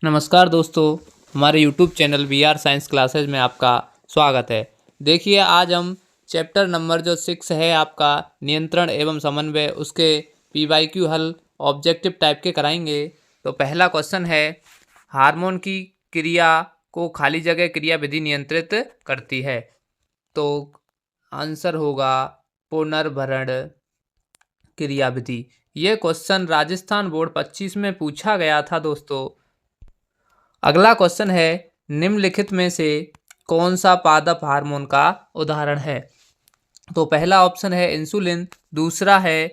नमस्कार दोस्तों, हमारे YouTube channel VR science classes में आपका स्वागत है। देखिए, आज हम चैप्टर नंबर जो 6 है आपका नियंत्रण एवं समन्वय, उसके PYQ हल ऑब्जेक्टिव टाइप के कराएंगे। तो पहला क्वेश्चन है, हार्मोन की क्रिया को खाली जगह क्रिया विधि नियंत्रित करती है। तो आंसर होगा पुनर्भरण क्रिया विधि। ये क्वेश्चन राजस्थान बोर्ड 25 में पूछा गया था दोस्तों। अगला क्वेश्चन है, निम्नलिखित में से कौन सा पादप हार्मोन का उदाहरण है। तो पहला ऑप्शन है इंसुलिन, दूसरा है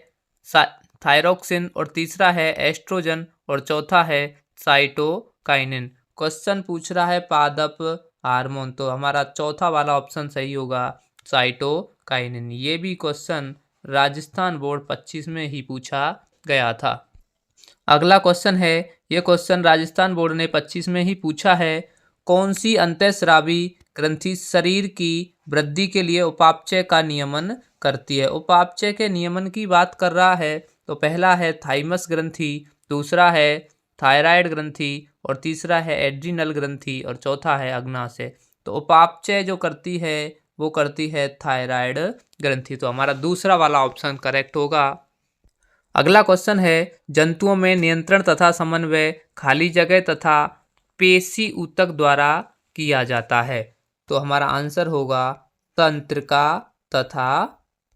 थायरोक्सिन और तीसरा है एस्ट्रोजन और चौथा है साइटोकाइनिन। क्वेश्चन पूछ रहा है पादप हार्मोन, तो हमारा चौथा वाला ऑप्शन सही होगा, साइटोकाइनिन। ये भी क्वेश्चन राजस्थान बोर्ड 25 में ही पूछा गया था। अगला क्वेश्चन है, ये क्वेश्चन राजस्थान बोर्ड ने 25 में ही पूछा है, कौन सी अंतःस्रावी ग्रंथि शरीर की वृद्धि के लिए उपापचय का नियमन करती है। उपापचय के नियमन की बात कर रहा है, तो पहला है थाइमस ग्रंथि, दूसरा है थायराइड ग्रंथि और तीसरा है एड्रिनल ग्रंथि और चौथा है अग्नाशय। तो उपापचय जो करती है वो करती है थायराइड ग्रंथि। तो हमारा दूसरा वाला ऑप्शन करेक्ट होगा। अगला क्वेश्चन है, जंतुओं में नियंत्रण तथा समन्वय खाली जगह तथा पेशी ऊतक द्वारा किया जाता है। तो हमारा आंसर होगा तंत्रिका तथा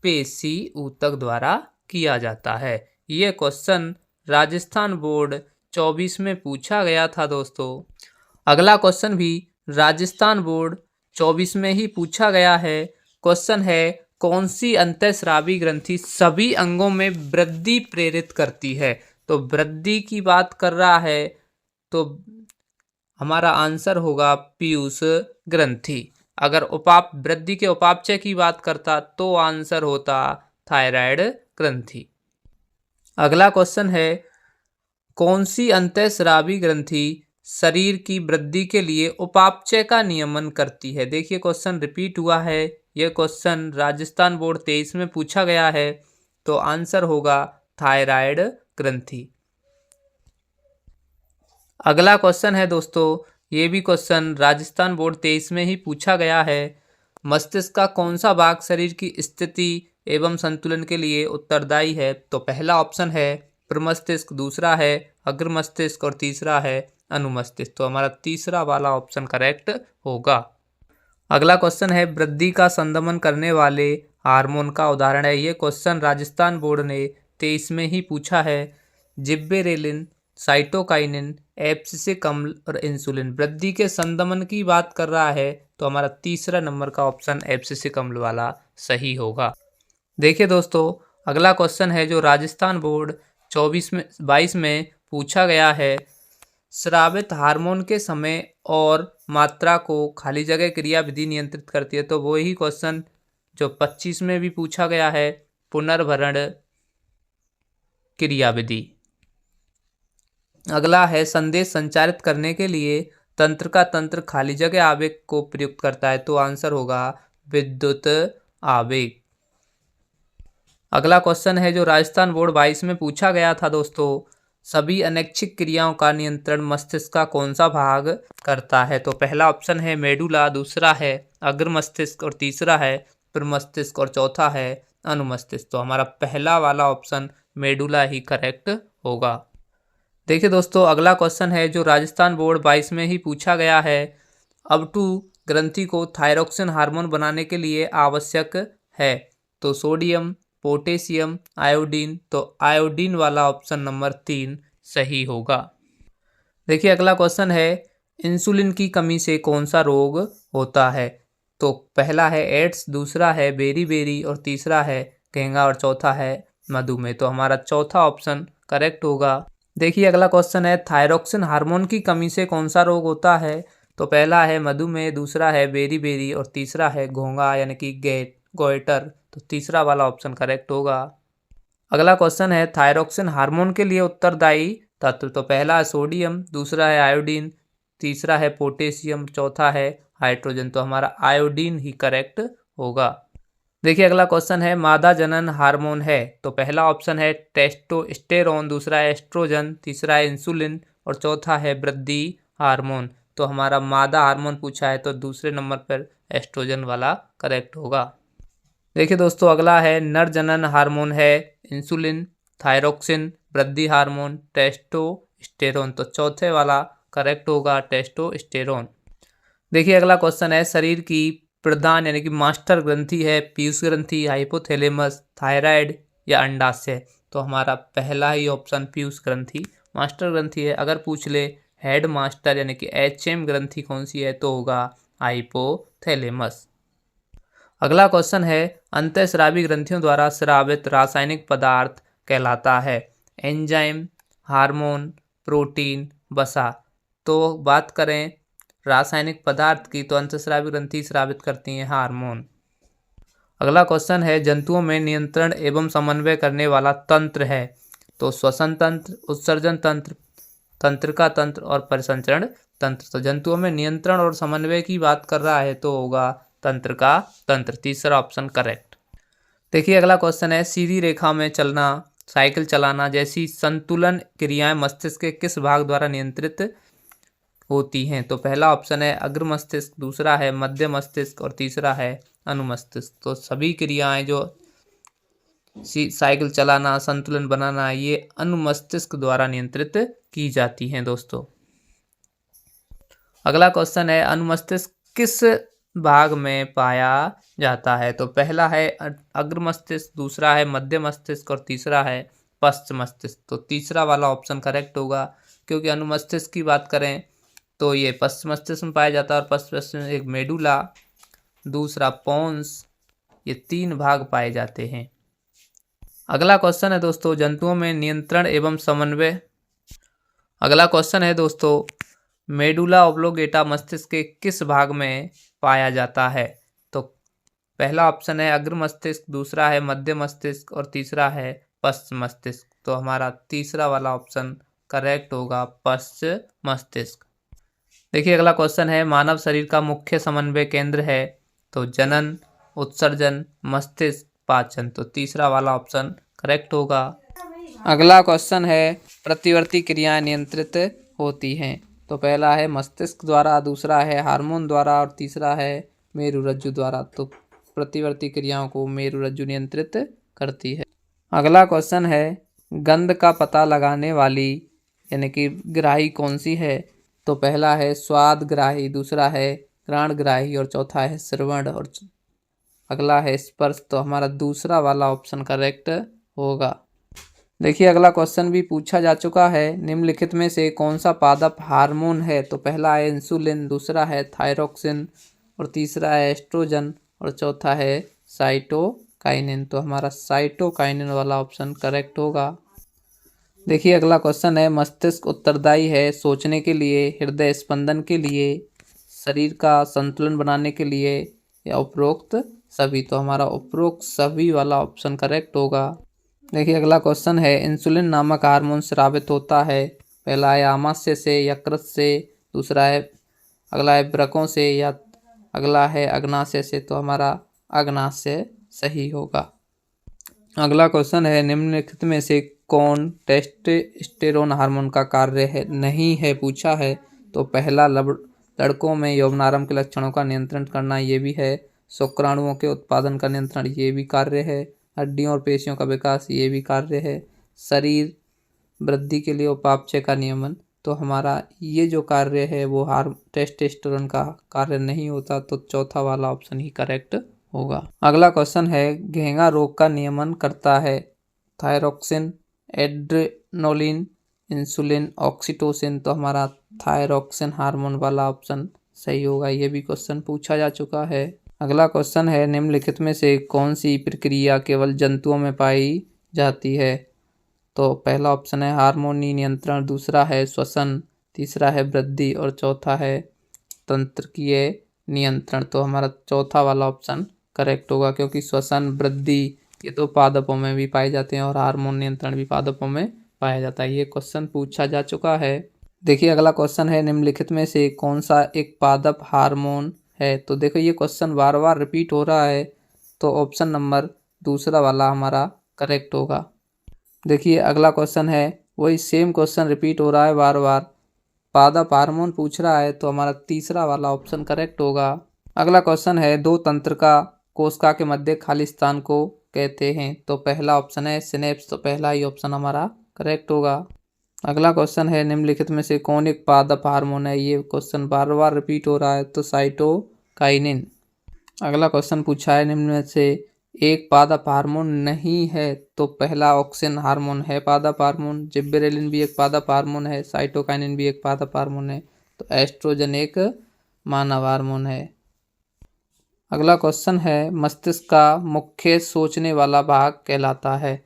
पेशी ऊतक द्वारा किया जाता है। ये क्वेश्चन राजस्थान बोर्ड 24 में पूछा गया था दोस्तों। अगला क्वेश्चन भी राजस्थान बोर्ड 24 में ही पूछा गया है। क्वेश्चन है, कौन सी अंतःस्रावी ग्रंथि सभी अंगों में वृद्धि प्रेरित करती है। तो वृद्धि की बात कर रहा है, तो हमारा आंसर होगा पीयूष ग्रंथि। अगर वृद्धि के उपापचय की बात करता तो आंसर होता थायराइड ग्रंथि। अगला क्वेश्चन है, कौन सी अंतःस्रावी ग्रंथि शरीर की वृद्धि के लिए उपापचय का नियमन करती है। देखिए, क्वेश्चन रिपीट हुआ है। यह क्वेश्चन राजस्थान बोर्ड 23 में पूछा गया है, तो आंसर होगा थायराइड ग्रंथि। अगला क्वेश्चन है दोस्तों, ये भी क्वेश्चन राजस्थान बोर्ड 23 में ही पूछा गया है। मस्तिष्क का कौन सा भाग शरीर की स्थिति एवं संतुलन के लिए उत्तरदायी है। तो पहला ऑप्शन है प्रमस्तिष्क, दूसरा है अग्र मस्तिष्क और तीसरा है अनुमस्तिष्क। तो हमारा तीसरा वाला ऑप्शन करेक्ट होगा। अगला क्वेश्चन है, वृद्धि का संदमन करने वाले हार्मोन का उदाहरण है। ये क्वेश्चन राजस्थान बोर्ड ने 23 में ही पूछा है। जिब्बेरेलिन, साइटोकाइनिन, एब्सिसिक अम्ल और इंसुलिन। वृद्धि के संदमन की बात कर रहा है, तो हमारा तीसरा नंबर का ऑप्शन एब्सिसिक अम्ल वाला सही होगा। देखिए दोस्तों, अगला क्वेश्चन है जो राजस्थान बोर्ड 22 में पूछा गया है। स्रावित हार्मोन के समय और मात्रा को खाली जगह क्रिया विधि नियंत्रित करती है। तो वही क्वेश्चन जो 25 में भी पूछा गया है, पुनर्भरण क्रिया विधि। अगला है, संदेश संचारित करने के लिए तंत्र का तंत्र खाली जगह आवेग को प्रयुक्त करता है। तो आंसर होगा विद्युत आवेग। अगला क्वेश्चन है जो राजस्थान बोर्ड 22 में पूछा गया था दोस्तों, सभी अनैच्छिक क्रियाओं का नियंत्रण मस्तिष्क का कौन सा भाग करता है। तो पहला ऑप्शन है मेडुला, दूसरा है अग्र मस्तिष्क और तीसरा है प्रमस्तिष्क और चौथा है अनुमस्तिष्क। तो हमारा पहला वाला ऑप्शन मेडुला ही करेक्ट होगा। देखिए दोस्तों, अगला क्वेश्चन है जो राजस्थान बोर्ड 22 में ही पूछा गया है। अब2 ग्रंथि को थायरोक्सिन हार्मोन बनाने के लिए आवश्यक है। तो सोडियम, पोटेशियम, आयोडीन। तो आयोडीन वाला ऑप्शन नंबर 3 सही होगा। देखिए, अगला क्वेश्चन है, इंसुलिन की कमी से कौन सा रोग होता है। तो पहला है एड्स, दूसरा है बेरी और तीसरा है घेंगा और चौथा है मधुमेह। तो हमारा चौथा ऑप्शन करेक्ट होगा। देखिए, अगला क्वेश्चन है, थायरोक्सिन हार्मोन की कमी से कौन सा रोग होता है। तो पहला है मधुमेह, दूसरा है बेरी और तीसरा है घोंघा यानी कि गोइटर। तो तीसरा वाला ऑप्शन करेक्ट होगा। अगला क्वेश्चन है, थायरोक्सिन हार्मोन के लिए उत्तरदायी तत्व। तो पहला है सोडियम, दूसरा है आयोडीन, तीसरा है पोटेशियम, चौथा है हाइड्रोजन। तो हमारा आयोडीन ही करेक्ट होगा। देखिए, अगला क्वेश्चन है, मादा जनन हार्मोन है। तो पहला ऑप्शन है टेस्टोस्टेरोन, दूसरा है एस्ट्रोजन, तीसरा है इंसुलिन और चौथा है वृद्धि हार्मोन, तो हमारा मादा हार्मोन पूछा है तो दूसरे नंबर पर एस्ट्रोजन वाला करेक्ट होगा। देखिए दोस्तों, अगला है नर जनन हार्मोन है इंसुलिन, थायरोक्सिन, वृद्धि हार्मोन, टेस्टोस्टेरोन, तो चौथे वाला करेक्ट होगा टेस्टोस्टेरोन। देखिए अगला क्वेश्चन है शरीर की प्रधान यानी कि मास्टर ग्रंथि है पीयूष ग्रंथि, हाइपोथैलेमस, थायराइड या अंडाशय, तो हमारा पहला ही ऑप्शन पीयूष ग्रंथि मास्टर ग्रंथि है। अगर पूछ ले हेड मास्टर यानी कि एचएम ग्रंथि कौन सी है तो होगा हाइपोथैलेमस। अगला क्वेश्चन है अंतःस्रावी ग्रंथियों द्वारा स्रावित रासायनिक पदार्थ कहलाता है एंजाइम, हार्मोन, प्रोटीन, वसा। तो बात करें रासायनिक पदार्थ की तो अंतःस्रावी ग्रंथि स्रावित करती हैं हार्मोन। अगला क्वेश्चन है जंतुओं में नियंत्रण एवं समन्वय करने वाला तंत्र है तो श्वसन तंत्र, उत्सर्जन तंत्र, तंत्रिका तंत्र और परिसंचरण तंत्र। तो जंतुओं में नियंत्रण और समन्वय की बात कर रहा है तो होगा तंत्रिका तंत्र, तीसरा ऑप्शन करेक्ट। देखिए अगला क्वेश्चन है सीधी रेखा में चलना, साइकिल चलाना जैसी संतुलन क्रियाएं मस्तिष्क के किस भाग द्वारा नियंत्रित होती हैं, तो पहला ऑप्शन है अग्र मस्तिष्क, दूसरा है मध्य मस्तिष्क और तीसरा है अनुमस्तिष्क। तो सभी क्रियाएं जो साइकिल चलाना, संतुलन बनाना, ये अनुमस्तिष्क द्वारा नियंत्रित की जाती हैं दोस्तों। अगला क्वेश्चन है अनुमस्तिष्क किस भाग में पाया जाता है, तो पहला है अग्र मस्तिष्क, दूसरा है मध्य मस्तिष्क और तीसरा है पश्च मस्तिष्क। तो तीसरा वाला ऑप्शन करेक्ट होगा, क्योंकि अनुमस्तिष्क की बात करें तो ये पश्चिम मस्तिष्क में पाया जाता है और पश्चिम मस्तिष्क में एक मेडुला, दूसरा पोन्स, ये 3 भाग पाए जाते हैं। अगला क्वेश्चन है दोस्तों जंतुओं में नियंत्रण एवं समन्वय। अगला क्वेश्चन है दोस्तों मेडुला ऑब्लोगेटा मस्तिष्क के किस भाग में पाया जाता है, तो पहला ऑप्शन है अग्र मस्तिष्क, दूसरा है मध्य मस्तिष्क और तीसरा है पश्चिम मस्तिष्क। तो हमारा तीसरा वाला ऑप्शन करेक्ट होगा पश्चिम मस्तिष्क। देखिए अगला क्वेश्चन है मानव शरीर का मुख्य समन्वय केंद्र है तो जनन, उत्सर्जन, मस्तिष्क, पाचन, तो तीसरा वाला ऑप्शन करेक्ट होगा। अगला क्वेश्चन है प्रतिवर्ती क्रियाएं नियंत्रित होती हैं, तो पहला है मस्तिष्क द्वारा, दूसरा है हार्मोन द्वारा और तीसरा है मेरुरज्जु द्वारा। तो प्रतिवर्ती क्रियाओं को मेरुरज्जु नियंत्रित करती है। अगला क्वेश्चन है गंध का पता लगाने वाली यानी कि ग्राही कौन सी है, तो पहला है स्वाद ग्राही, दूसरा है घ्राण ग्राही और चौथा है श्रवण और अगला है स्पर्श। तो हमारा दूसरा वाला ऑप्शन करेक्ट होगा। देखिए अगला क्वेश्चन भी पूछा जा चुका है निम्नलिखित में से कौन सा पादप हार्मोन है, तो पहला है इंसुलिन, दूसरा है थायरोक्सिन और तीसरा है एस्ट्रोजन और चौथा है साइटोकाइनिन। तो हमारा साइटोकाइनिन वाला ऑप्शन करेक्ट होगा। देखिए अगला क्वेश्चन है मस्तिष्क उत्तरदायी है सोचने के लिए, हृदय स्पंदन के लिए, शरीर का संतुलन बनाने के लिए या उपरोक्त सभी। तो हमारा उपरोक्त सभी वाला ऑप्शन करेक्ट होगा। देखिए अगला क्वेश्चन है इंसुलिन नामक हार्मोन स्रावित होता है, पहला है आमाशय से, यकृत से, दूसरा है अगला है वृकों से या अगला है अग्नाशय से। तो हमारा अग्नाशय सही होगा। अगला क्वेश्चन है निम्नलिखित में से कौन टेस्टोस्टेरोन हार्मोन का कार्य है नहीं है पूछा है, तो पहला लड़कों में यौवनारंभ के लक्षणों का नियंत्रण करना ये भी है, शुक्राणुओं के उत्पादन का नियंत्रण ये भी कार्य है, हड्डियों और पेशियों का विकास ये भी कार्य है, शरीर वृद्धि के लिए उपापचय का नियमन। तो हमारा ये जो कार्य है वो टेस्टोस्टेरोन का कार्य नहीं होता, तो चौथा वाला ऑप्शन ही करेक्ट होगा। अगला क्वेश्चन है घेंगा रोग का नियमन करता है थायरोक्सिन, एड्रेनोलिन, इंसुलिन, ऑक्सीटोसिन। तो हमारा थायरोक्सिन हार्मोन वाला ऑप्शन सही होगा, ये भी क्वेश्चन पूछा जा चुका है। अगला क्वेश्चन है निम्नलिखित में से कौन सी प्रक्रिया केवल जंतुओं में पाई जाती है, तो पहला ऑप्शन है हार्मोनी नियंत्रण, दूसरा है श्वसन, तीसरा है वृद्धि और चौथा है तंत्रिकीय नियंत्रण। तो हमारा चौथा वाला ऑप्शन करेक्ट होगा, क्योंकि श्वसन, वृद्धि ये तो पादपों में भी पाए जाते हैं और हार्मोन नियंत्रण भी पादपों में पाया जाता है। ये क्वेश्चन पूछा जा चुका है। देखिए अगला क्वेश्चन है निम्नलिखित में से कौन सा एक पादप हार्मोन है, तो देखो ये क्वेश्चन बार बार रिपीट हो रहा है, तो ऑप्शन नंबर दूसरा वाला हमारा करेक्ट होगा। देखिए अगला क्वेश्चन है वही सेम क्वेश्चन रिपीट हो रहा है बार बार, पादप हार्मोन पूछ रहा है तो हमारा तीसरा वाला ऑप्शन करेक्ट होगा। अगला क्वेश्चन है, दो तंत्रिका कोशिका के मध्य खाली स्थान को कहते हैं, तो पहला ऑप्शन है सिनेप्स, तो पहला ही ऑप्शन हमारा करेक्ट होगा। अगला क्वेश्चन है, निम्नलिखित में से कौन एक पादप हार्मोन है, ये क्वेश्चन बार बार रिपीट हो रहा है, तो साइटोकाइनिन। अगला क्वेश्चन पूछा है, निम्न में से एक पादप हार्मोन नहीं है, तो पहला ऑक्सिन हार्मोन है पादप हार्मोन, जिब्बेरेलिन भी एक पादप हार्मोन है, साइटोकाइनिन भी एक पादप हार्मोन है, तो एस्ट्रोजन एक मानव हार्मोन है। अगला क्वेश्चन है, मस्तिष्क का मुख्य सोचने वाला भाग कहलाता है,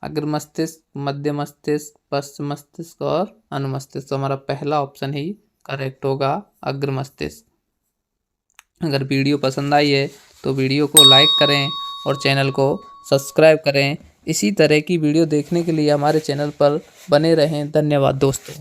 अग्र मस्तिष्क, मध्य मस्तिष्क, पश्च मस्तिष्क और अनुमस्तिष्क, तो हमारा पहला ऑप्शन ही करेक्ट होगा, अग्र मस्तिष्क। अगर वीडियो पसंद आई है तो वीडियो को लाइक करें और चैनल को सब्सक्राइब करें। इसी तरह की वीडियो देखने के लिए हमारे चैनल पर बने रहें। धन्यवाद दोस्तों।